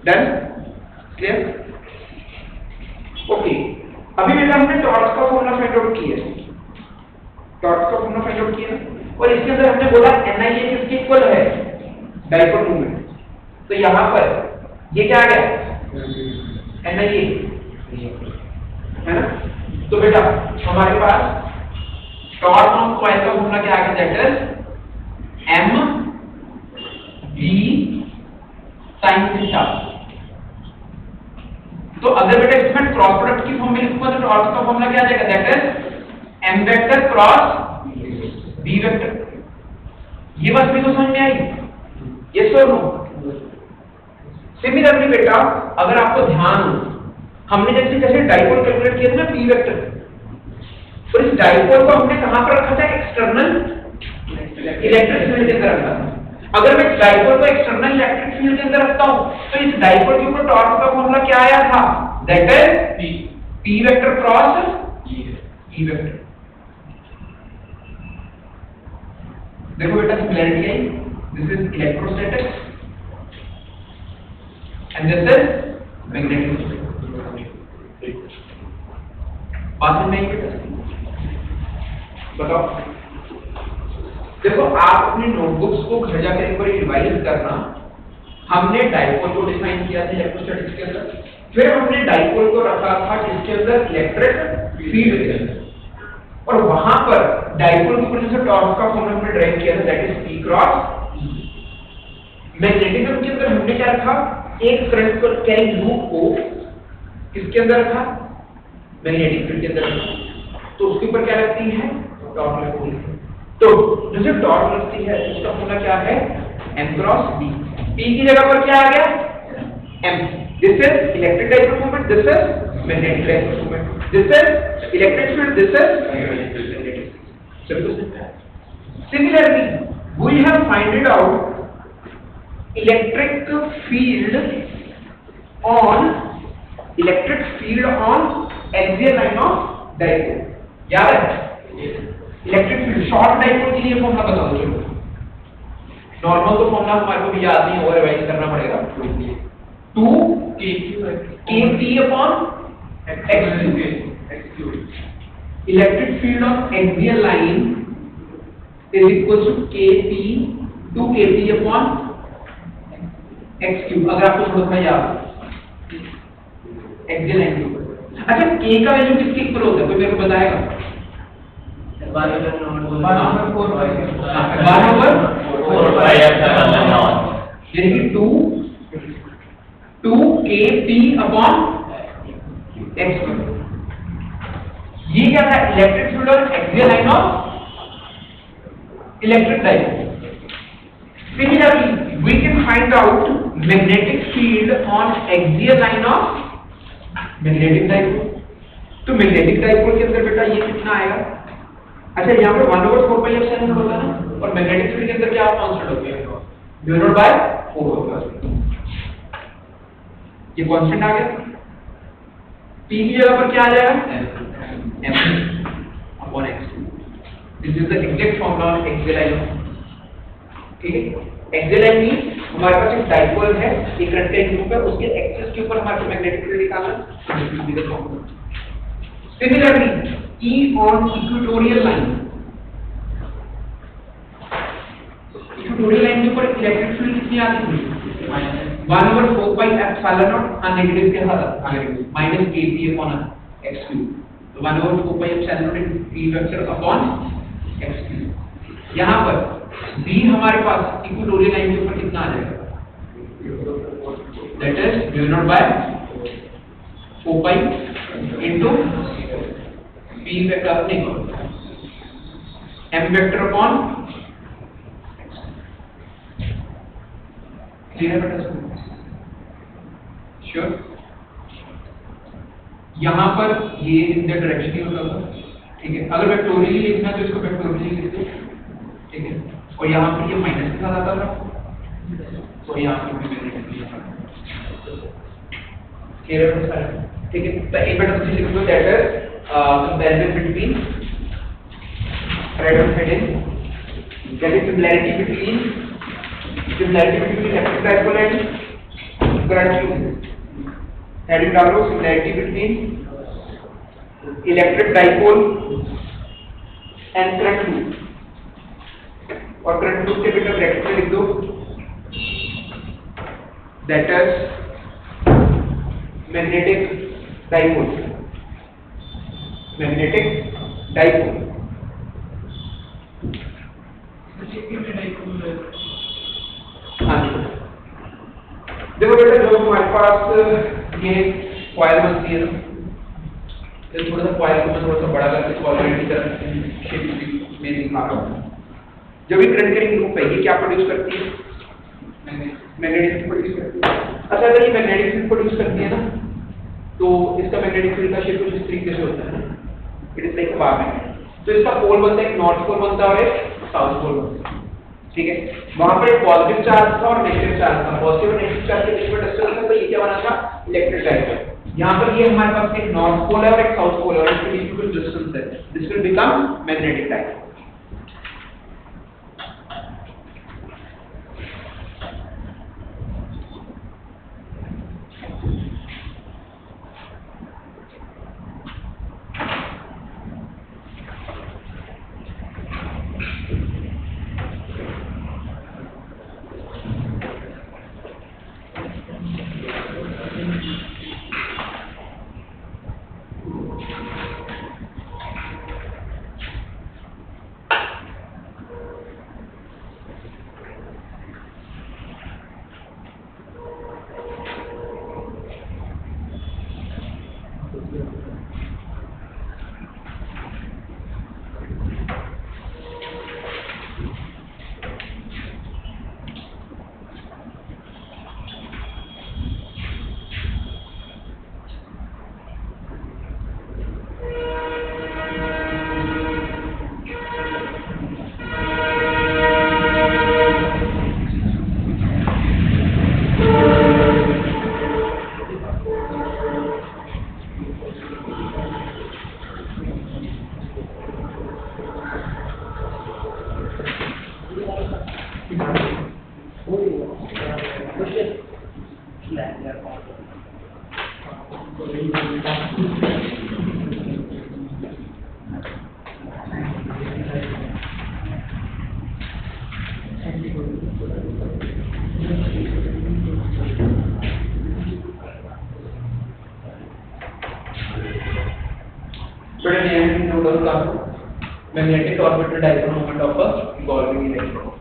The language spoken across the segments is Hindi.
Done, clear? ओके, अभी बेटा हमने टॉर्क का फॉर्मूला फाइंड आउट किया, टॉर्क का फॉर्मूला फाइंड आउट किया और इसके अंदर हमने बोला NIA किसके इक्वल है, डाइपोल मोमेंट। तो यहाँ पर ये क्या आ गया, NIA है ना। तो बेटा हमारे पास टॉर्क ऑन कॉइल का फॉर्मूला क्या आ गया, that is M V sin theta. तो अगर बेटा इसमें क्रॉस प्रोडक्ट की फॉर्म में लिखूंगा तो टॉर्क का फॉर्मूला क्या आ जाएगा, that is M vector cross B vector. ये बात मेरे को समझ में आई, यस और नो? सिमिलरली बेटा अगर आपको ध्यान हो, हमने जैसे डाइपोल कैलकुलेट किया था ना P वेक्टर, और इस डाइपोल को हमने कहां पर रखा था, एक्सटर्नल इलेक्ट्रिक फील्ड के अंदर रखा था। अगर मैं डाइपोल को एक्सटर्नल इलेक्ट्रिक फील्ड के अंदर रखता हूं तो इस डाइपोल के ऊपर टॉर्क का फॉर्मूला क्या आया था, that is P vector cross E vector. देखो बेटा similarity I, this is electrostatics and this is magnetic. बात में बेटा बताओ, देखो आप अपनी नोटबुक्स को घर जाकर एक बार रिवाइज करना। हमने डाइपोल को डिफाइन किया था इलेक्ट्रोस्टैटिक्स के अंदर, फिर हमने डाइपोल को रखा था किसके अंदर, इलेक्ट्रिक फील्ड के अंदर, और वहां पर डाइपोल के ऊपर से टॉर्क का फॉर्मूला हमने ड्राइव किया था, that is P cross E। Magnetism के अंदर हमने क्या रखा, एक करंट को कैरिंग लूप को किसके अंदर रखा, मैग्नेटिक फील्ड के अंदर रखा, तो उसके ऊपर क्या लगती है, टॉर्क लगती है। तो जैसे टॉर्क लगती है उसका फॉर्मूला क्या है, M क्रॉस B। P की जगह पर क्या आ गया, M। This is electric dipole moment, this is magnetic dipole moment, this is electric field, this is magnetic field. Similarly we have find out electric field on axial line of dipole. याद है इलेक्ट्रिक फील्ड शॉर्ट डाइपोल के लिए फॉर्मूला बता दो, नॉर्मल तो फॉर्मूला हमारे को भी याद नहीं होगा, रिवाइज करना पड़ेगा। 2kT upon x3। Electric field of axial line is equal to kT 2kT upon x3। अगर आपको थोड़ा सा याद एक्सियल लाइन के ऊपर, अच्छा k का वैल्यू किसके इक्वल होता है, कोई मेरे को बताएगा? 2kT upon x3। ये क्या था, इलेक्ट्रिक फील्ड और axial line of electric dipole. Similarly we can find out magnetic field on axial line of magnetic dipole. तो मैग्नेटिक डाइपोल के अंदर बेटा ये कितना आएगा, अच्छा यहाँ पे 1/4πε होता है ना, और मैग्नेटिक फील्ड के अंदर क्या कांस्टेंट होती है, μ0/4। ये कांस्टेंट आ गया। P की जगह पर क्या आ जाएगा, M upon x2। This is the exact formula of axial line. ठीक है, एक्सियल लाइन मींस हमारे पास एक डाइपोल है, एक करंट कैरिंग लूप है, उसके एक्सिस के ऊपर हमारे को मैग्नेटिक फील्ड निकालना। Similarly E on equatorial line, equatorial line के ऊपर इलेक्ट्रिक फील्ड कितनी आती है, 1/4πε0 नेगेटिव के साथ माइनस kT अपॉन x3। तो 1/4πε0 P वेक्टर अपॉन x3। यहाँ पर B हमारे पास इक्वेटोरियल लाइन के ऊपर कितना आ जाएगा, that is μ0/4π into P vector M vector upon clear है बेटा, श्योर? यहाँ पर ये इन द डायरेक्शन ही होता था, ठीक है। अगर वेक्टोरियली लिखना तो इसको वेक्टोरियली लिख दो, ठीक है। और यहाँ पर ये माइनस के साथ आता था, तो यहाँ पर भी क्लियर है सर, ठीक है। तो एक बेटा तुझे लिख दो, that is comparison between right hand side, that is similarity between electric dipole and current loop, heading डालो similarity between electric dipole and current loop, और current loop के बेटा ब्रैकेट में लिख दो that is magnetic dipole, magnetic dipole। हाँ जी, देखो बेटा जो हमारे पास ये कॉइल बनती है ना, तो थोड़ा सा कॉइल को थोड़ा सा बड़ा करके कॉइल की तरह शेप में दिखा रहा हूँ। जब भी करंट कैरिंग लूप है ये क्या प्रोड्यूस करती है? मैग्नेटिक फील्ड प्रोड्यूस करती है। अच्छा, अगर ये मैग्नेटिक फील्ड प्रोड्यूस करती है ना, तो इसका मैग्नेटिक फील्ड का शेप कुछ इस तरीके से होता है ना, it is like a bar magnet. तो इसका पोल बनता है, एक नॉर्थ पोल बनता है और एक साउथ पोल बनता है, ठीक है। वहां पर एक पॉजिटिव चार्ज था और नेगेटिव चार्ज था, पॉजिटिव और नेगेटिव चार्ज के बीच में डिस्टेंस था, तो ये क्या बना था? Electric dipole. यहाँ पर ये हमारे पास एक नॉर्थ पोल है और एक साउथ पोल है और इसके बीच में कुछ डिस्टेंस है, this will become magnetic dipole. Magnetic orbital dipole moment of a revolving electron.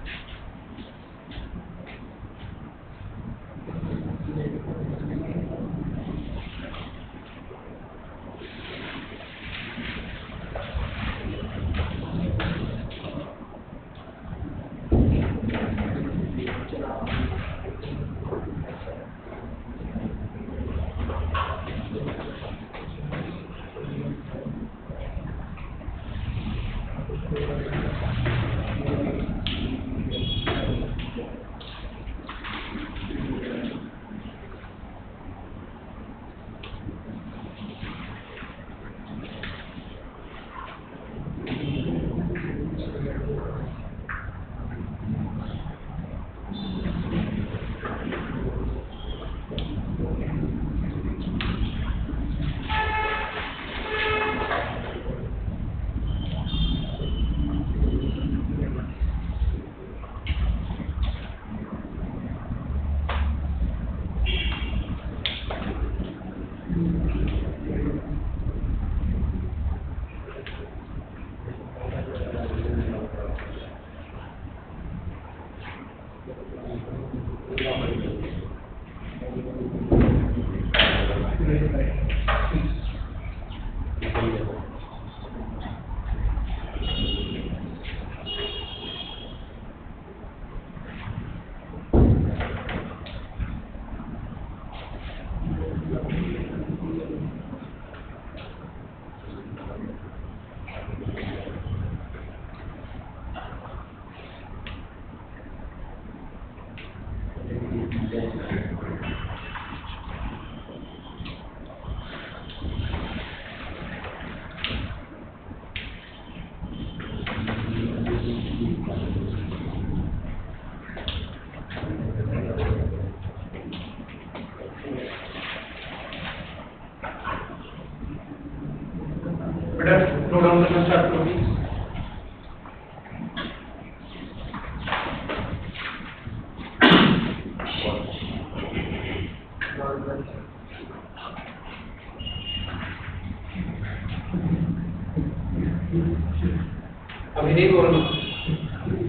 अभी नहीं बोलना,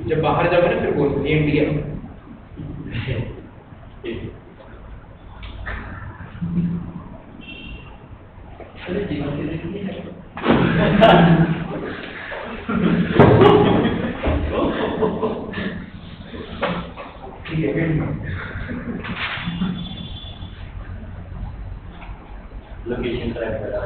जब बाहर जाओगे ना फिर बोल, ये इंडिया। अरे जीवन के लिए है। ठीक है, लोकेशन ट्रैक करा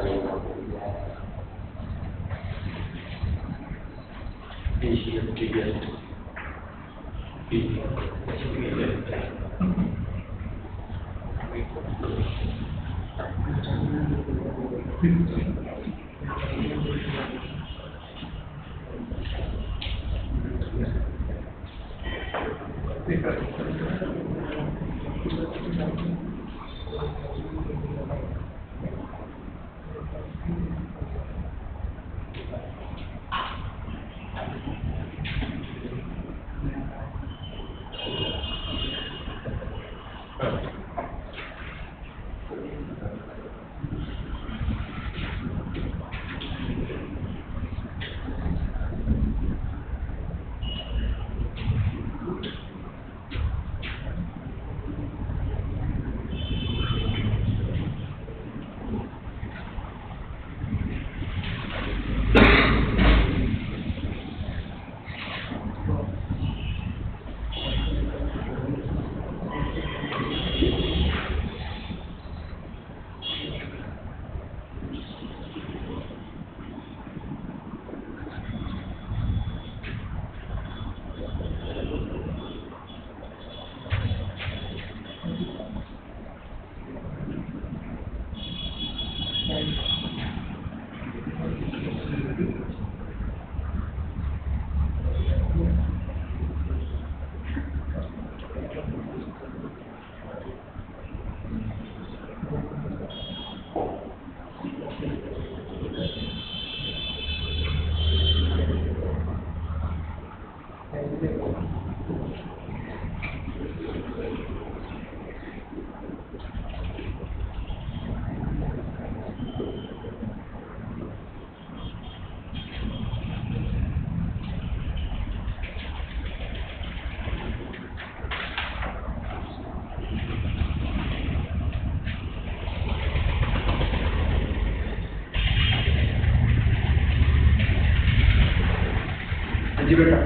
जी बेटा,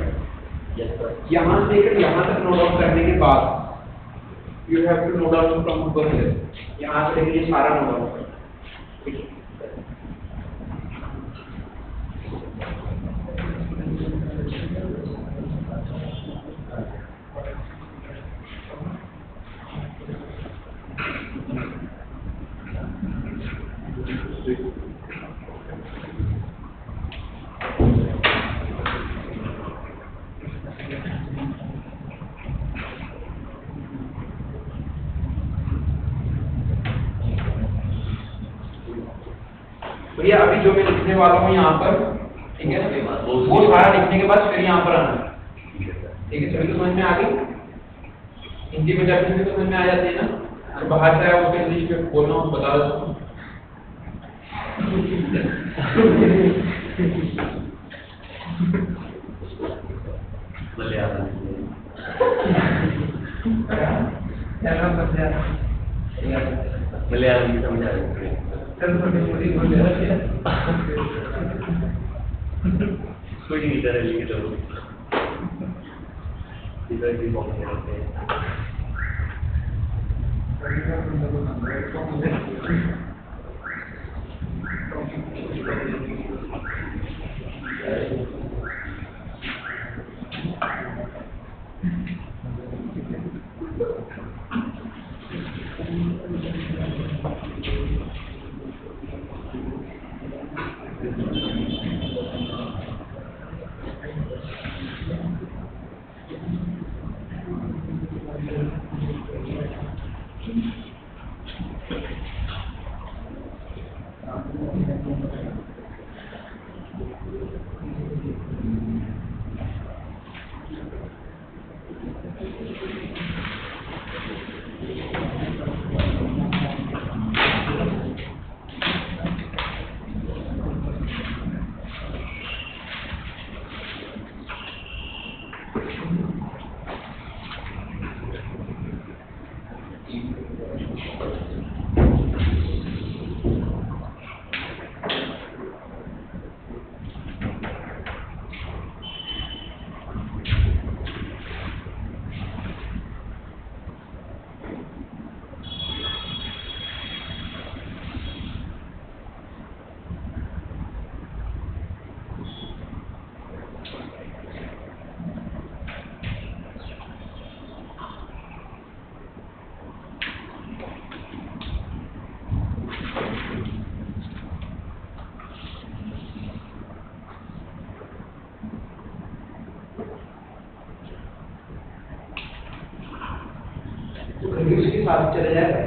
यहाँ से लेकर यहाँ तक नोट डाउन करने के बाद you have to note down from ऊपर से, यहाँ से लेकर ये सारा नोट डाउन करो। भैया अभी जो मैं लिखने वाला हूँ यहाँ पर, ठीक है, वो सारा लिखने के बाद फिर यहाँ पर आना, ठीक है। सभी को समझ में आ गई? हिंदी में जब भी समझ में आ जाती है ना, तो बाहर से आया उसको इंग्लिश में बोलना हो बता दो। मलयालम में समझा रहे कोई नहीं इधर लिखे तो इधर भी बहुत रहते हैं। भी उसके साथ चले जाएगा।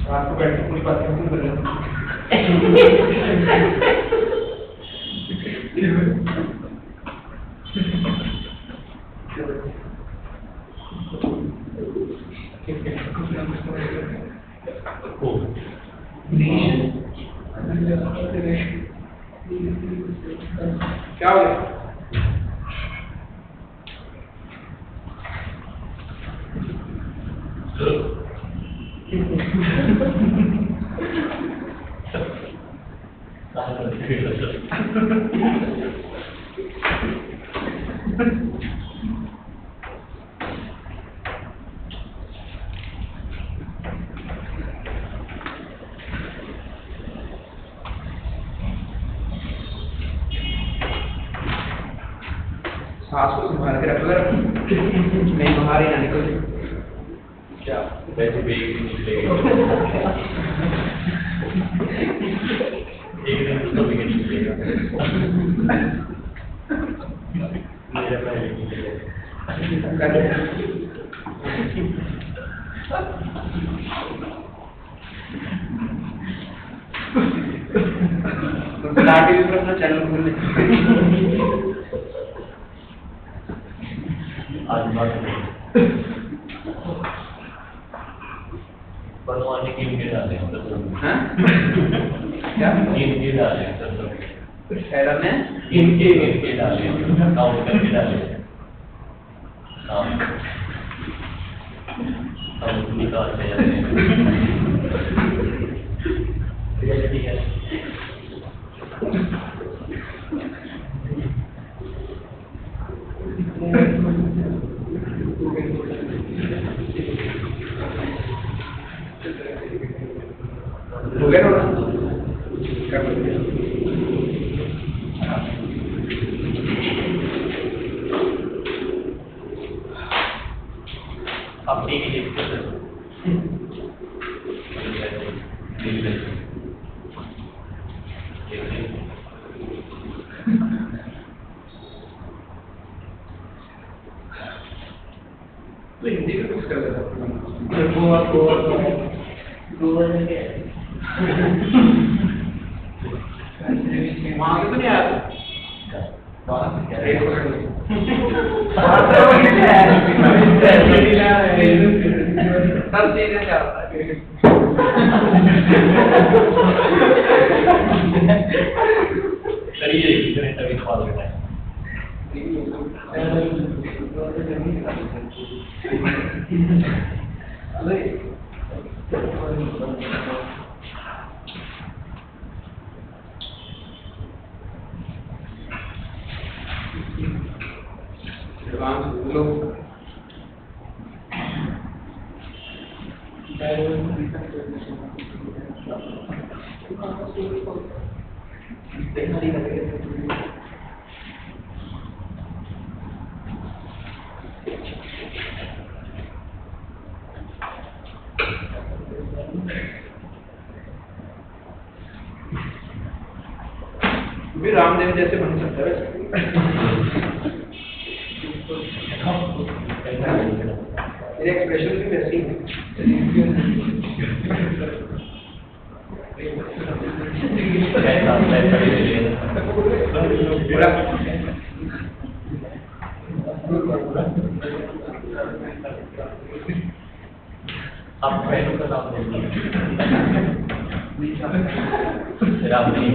रात को बैठ के पूरी बातें क्यों कर रहे क्या हो गया? सांस को संभाल के रखो, नहीं बाहर ही ना निकल। क्या वैसे भी एक दिन निकलेगी एक दिन तो भी निकलेगा मेरा पहले निकलेगा लाठी भी अपना चैनल खोल ले। आज बात बनवाने के लिए डाले हैं हाँ? क्या? इनके डाले हैं सब हैरान है? इनके डाले हैं काउंट करके डाले हैं हाँ हम निकालते हैं ठीक है हो गया थोड़ा कर लो। आप ठीक है तो हिंदी में कुछ कर देता वहां से तो नहीं आया सब चीजें चलता करिए तभी सवाल करना है भी रामदेव जैसे बन सकता है मेरे एक्सप्रेशन भी वैसे ही आप पहले का नाम राम नहीं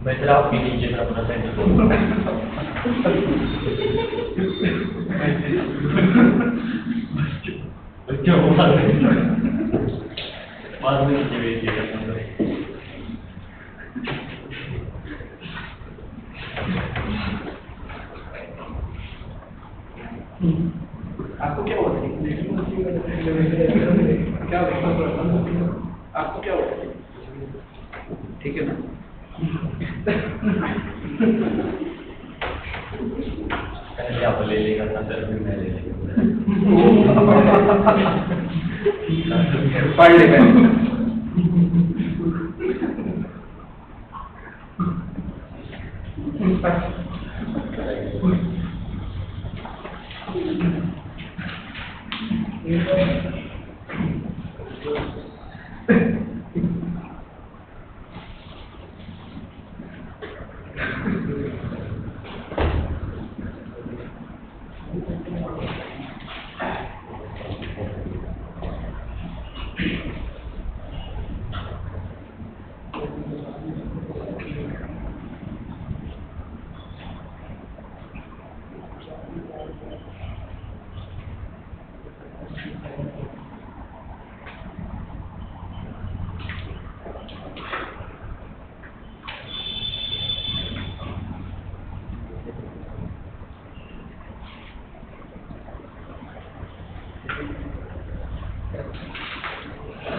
मैं जरा आपके नीचे में अपना सेंटर बोलूँगा क्या हुआ बाद में नीचे भेजिएगा आपको क्या होता है? क्या आपको क्या होता है? ठीक है ना? पहले आप ले लेगा था सर फिर मैं ले लेगा पढ़ लेगा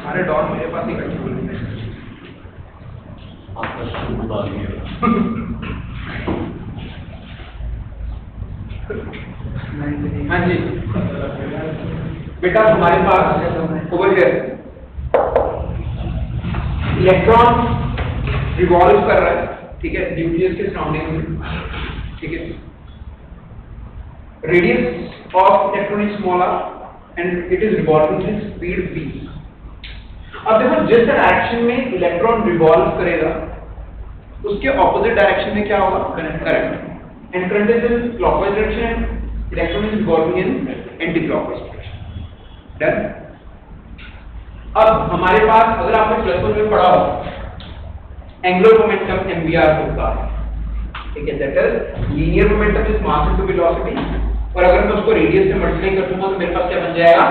सारे डॉट मेरे पास इकट्ठे हो गए। आपका शुरू आ गया। हाँ जी बेटा, हमारे पास ओवर हियर इलेक्ट्रॉन रिवॉल्व कर रहा है, ठीक है, न्यूक्लियस के सराउंडिंग में, ठीक है। Radius of electron is smaller and it is revolving with speed v। अब देखो, जिस डायरेक्शन में इलेक्ट्रॉन रिवॉल्व करेगा उसके ऑपोजिट डायरेक्शन में क्या होगा? Current. And current is in clockwise direction, electron is revolving in anti clockwise direction. Done. अब हमारे पास, अगर आपने प्लस वन में पढ़ा हो, एंगुलर मोमेंटम MVR होता है, ठीक है, that is linear momentum is mass into velocity, और अगर मैं उसको रेडियस से मल्टीप्लाई कर दूंगा तो मेरे पास क्या बन जाएगा?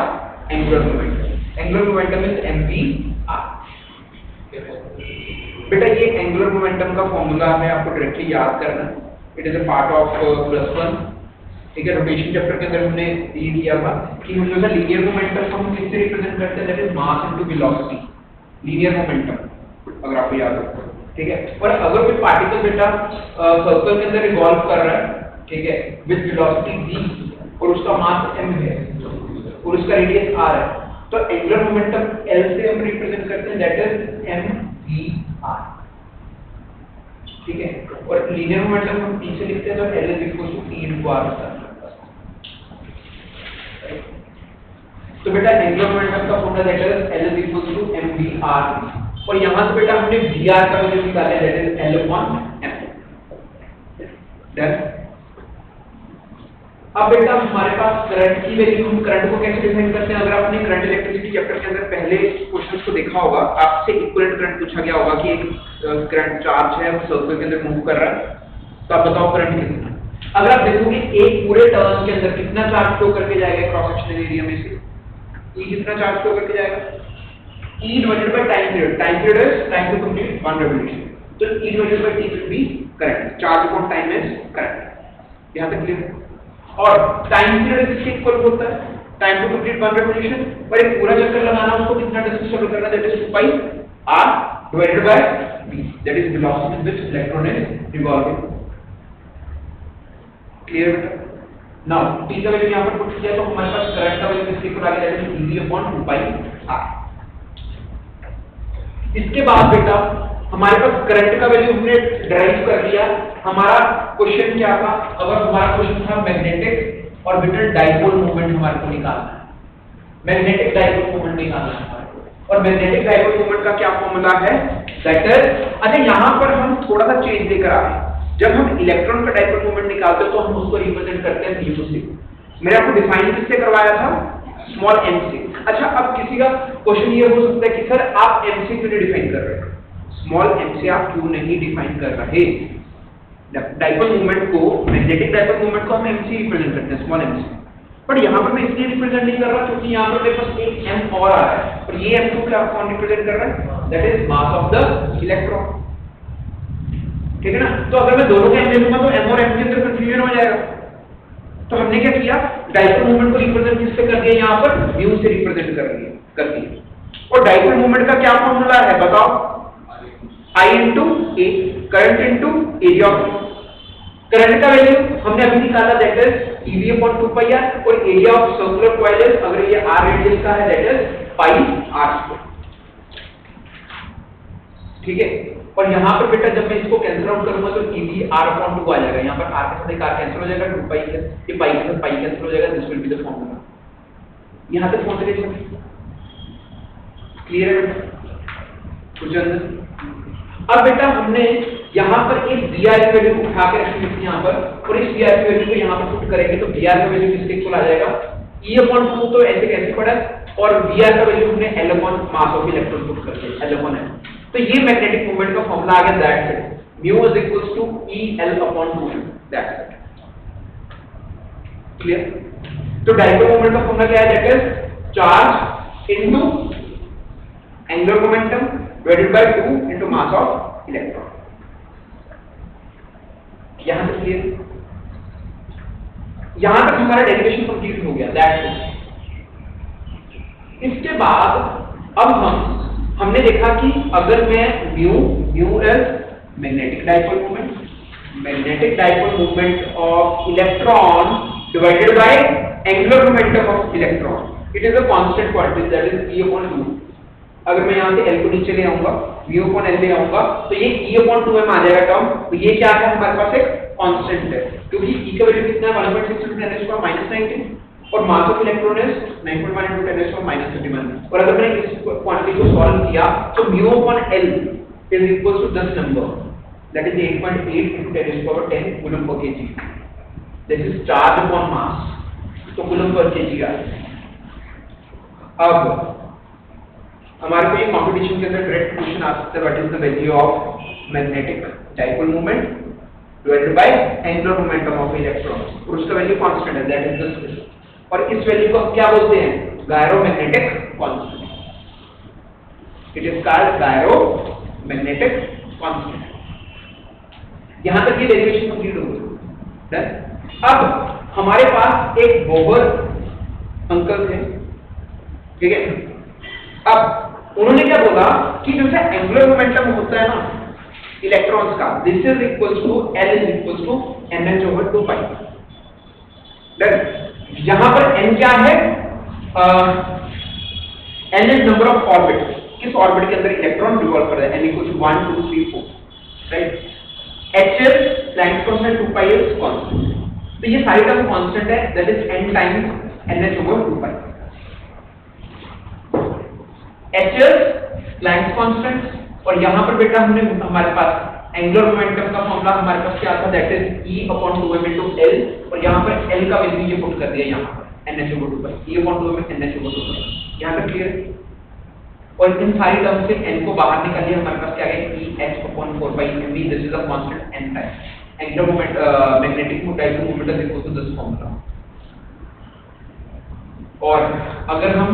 Angular momentum. Angular momentum is MVR। बेटा, ये एंगुलर मोमेंटम का फॉर्मूला है, आपको डायरेक्टली याद करना। It is a part of plus one, ठीक है। रोटेशन चैप्टर के अंदर हमने ये किया था कि हम जो है लीनियर मोमेंटम को हम किससे रिप्रेजेंट करते हैं? That is mass into velocity, linear momentum, अगर आपको याद हो, ठीक है। और अगर कोई पार्टिकल बेटा सर्कल के अंदर रिवॉल्व कर रहा है, ठीक है, विद वेलोसिटी v, और उसका मास m है और उसका रेडियस r है, तो एंगुलर मोमेंटम L से हम रिप्रेजेंट करते हैं, दैट इज mvr, ठीक है। और लीनियर मोमेंटम हम p से लिखते हैं, तो L is equal to e into r होता है। तो बेटा, एंगुलर मोमेंटम का formula that is L is equal to mvr, और यहां से बेटा हमने vr का वैल्यू निकाला है, that is L upon m। Done. अब बेटा, हमारे पास करंट की वैल्यू, हम करंट को कैसे डिफाइन करते हैं? अगर आपने करंट इलेक्ट्रिसिटी चैप्टर के अंदर पहले क्वेश्चंस को देखा होगा, आपसे इक्विवेलेंट करंट पूछा गया होगा कि एक करंट चार्ज है, वो सर्कल के अंदर मूव कर रहा है, तो आप बताओ करंट कितना है। अगर आप देखोगे एक पूरे टर्न के अंदर कितना चार्ज फ्लो करके जाएगा क्रॉस सेक्शनल एरिया में से? E कितना चार्ज फ्लो करके जाएगा? E divided by time period. Time period is time to complete one revolution. So E divided by T will be current. Charge upon time is current. यहाँ तक clear? और time period किसके इक्वल होता है? Time to complete one revolution. पर एक पूरा चक्कर लगाना, उसको कितना डिस्टेंस कवर करना? That is 2 pi r divided by v. That is velocity with which electron is revolving. Clear? Now T का वैल्यू यहाँ पर पुट किया, तो हमारे पास करंट का वैल्यू किसके इक्वल आ गया? That is EV upon 2 pi r. इसके बाद बेटा, हमारे पास करंट का वैल्यू हमने डिराइव कर लिया। हमारा क्वेश्चन क्या था? अगर हमारा क्वेश्चन था मैग्नेटिक ऑर्बिटल डाइपोल मोमेंट हमारे को निकालना है, मैग्नेटिक डाइपोल मोमेंट निकालना है हमारे को। और मैग्नेटिक डाइपोल मोमेंट का क्या फॉर्मूला है? दैट इज, अच्छा यहाँ पर हम थोड़ा सा चेंज लेकर आ रहे हैं। जब हम इलेक्ट्रॉन का डाइपोल मोमेंट निकालते हैं तो हम उसको रिप्रेजेंट करते हैं म्यू से। मैंने आपको डिफाइन किससे करवाया था? स्मॉल m से। अच्छा, अब किसी का क्वेश्चन ये हो सकता है कि सर आप m से क्यों नहीं डिफाइन कर रहे? स्मॉल m से आप क्यों नहीं डिफाइन कर रहे? डाइपोल मोमेंट को, मैग्नेटिक डाइपोल मोमेंट को हम m से रिप्रेजेंट करते हैं, स्मॉल m से। पर यहाँ पर मैं इसलिए रिप्रेजेंट नहीं कर रहा क्योंकि यहाँ पर मेरे पास एक m और आ रहा है, और ये m को क्या कौन रिप्रेजेंट कर रहा है? That is mass of the electron, ठीक है ना। तो अगर मैं दोनों का m ले लूंगा तो m और m के अंदर कंफ्यूजन हो जाएगा। तो हमने क्या किया? डाइपोल मोमेंट को रिप्रेजेंट किससे कर दिया? यहाँ पर म्यू से रिप्रेजेंट कर दिया। और डाइपोल मोमेंट का क्या फॉर्मूला है बताओ? I into A, current into area of. Current का वैल्यू हमने अभी निकाला, that is EV upon 2 pi r, और area of circular coil is, अगर ये r रेडियस का है, दैट इज pi r², ठीक है। और यहाँ पर बेटा जब मैं इसको कैंसिल आउट करूंगा तो EV r upon 2 आ जाएगा। यहाँ पर r के साथ एक r कैंसिल हो जाएगा, 2 pi से ये pi के साथ pi कैंसिल हो जाएगा, this will be the formula. यहाँ तक पहुंच गए सभी? क्लियर है बेटा? कुछ अंदर? अब बेटा हमने यहाँ पर एक Vr की वैल्यू उठा के रखी थी यहाँ पर, और इस Vr की वैल्यू को यहाँ पर पुट करेंगे तो Vr का वैल्यू किसके इक्वल आ जाएगा? E upon 2, तो ऐसे कैसे पड़ा, और Vr का वैल्यू हमने L upon mass of electron put कर दिया, L upon m। तो ये मैग्नेटिक मोमेंट का फॉर्मूला आ गया, that's it, mu is equals to EL upon 2, that's it. Clear? तो डाइपोल मोमेंट का फॉर्मूला क्या है? That is charge into angular momentum divided by 2 into mass of electron. यहां तक क्लियर? यहां तक हमारा डेरिवेशन कंप्लीट हो गया, दैट्स इट। इसके बाद अब हमने देखा कि अगर मैं mu is magnetic dipole movement of electron divided by angular momentum of electron, it is a constant quantity that is E/2। अगर मैं यहाँ से L को नीचे ले आऊंगा, V/L ले आऊंगा, तो ये E/2m आ जाएगा टर्म। तो ये क्या है, हमारे पास एक कांस्टेंट है, क्योंकि E का वैल्यू कितना है 1.6 × 10⁻⁻19 और मास ऑफ इलेक्ट्रॉन इज 9.1 × 10⁻31। और अगर मैंने इस क्वांटिटी को सॉल्व किया तो μ/L is equal to this number, that is 8.8 × 10⁻10 coulomb per kg. This is charge upon mass, तो coulomb per kg आ है। अब हमारे को ये कंपटीशन के अंदर डायरेक्ट क्वेश्चन आ सकता है, what is the value of magnetic dipole moment divided by angular momentum of electron, और उसका वैल्यू कांस्टेंट है, दैट इज दिस। और इस वैल्यू को क्या बोलते हैं, gyromagnetic constant. It is called gyromagnetic constant. यहां तक ये डेरिवेशन कंप्लीट हो गई। अब हमारे पास एक बोहर अंकल थे, ठीक है। अब उन्होंने क्या बोला कि जैसे एंगुलर मोमेंटम होता है ना इलेक्ट्रॉन्स का, this is equals to L is equals to NH/2π। यहां पर N क्या है, N is number of orbit, किस ऑर्बिट के अंदर इलेक्ट्रॉन रिवॉल्व कर रहा है, N equals 1 2 3 4, right. H is Planck's constant, 2π is constant. तो ये सारी टर्म कांस्टेंट है, that is N times NH/2π। H is Planck's constant, और यहाँ पर बेटा हमने हमारे पास एंगुलर मोमेंटम का फॉर्मूला हमारे पास क्या था, दैट इज E/2m × L, और यहाँ पर L का वैल्यू ये पुट कर दिया यहाँ पर NH/2π, E/2m NH/2π। यहाँ तक क्लियर। और इन सारी टर्म से N को बाहर निकालिए, हमारे पास क्या है EH/4π mv, this is a constant N time angular moment magnetic dipole moment is equal to this formula. और अगर हम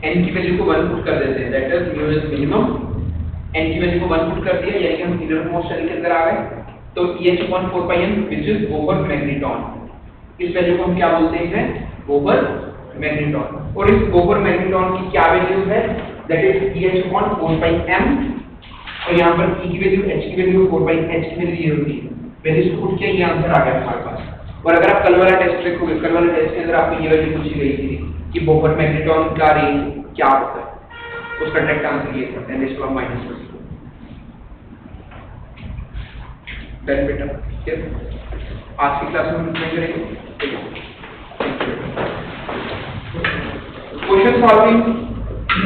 n की वैल्यू को 1 पुट कर देते हैं, that is mu is minimum, n की वैल्यू को 1 पुट कर दिया, यानी कि हम इनर मोस्ट शेल के अंदर आ गए, तो EH/4πm which is Bohr magneton, इस वैल्यू को हम क्या बोलते हैं, बोहर मैग्नेटॉन। और इस बोहर मैग्नेटॉन की क्या वैल्यू है, दैट इज EH/4πm, और यहाँ पर E की वैल्यू, H की वैल्यू, 4πh की वैल्यू ये होती है, वैल्यूज को पुट किया, ये आंसर आ गया हमारे पास। और अगर आप कल वाला टेस्ट देखोगे, कल वाले टेस्ट के अंदर आपको ये वैल्यू पूछी गई थी कि बोहर मैग्नेटॉन का रेंज क्या होता है, उसका डायरेक्ट आंसर ये था 10⁻²। डन बेटा, ठीक है। आज की क्लास में हम इतना करेंगे। Question solving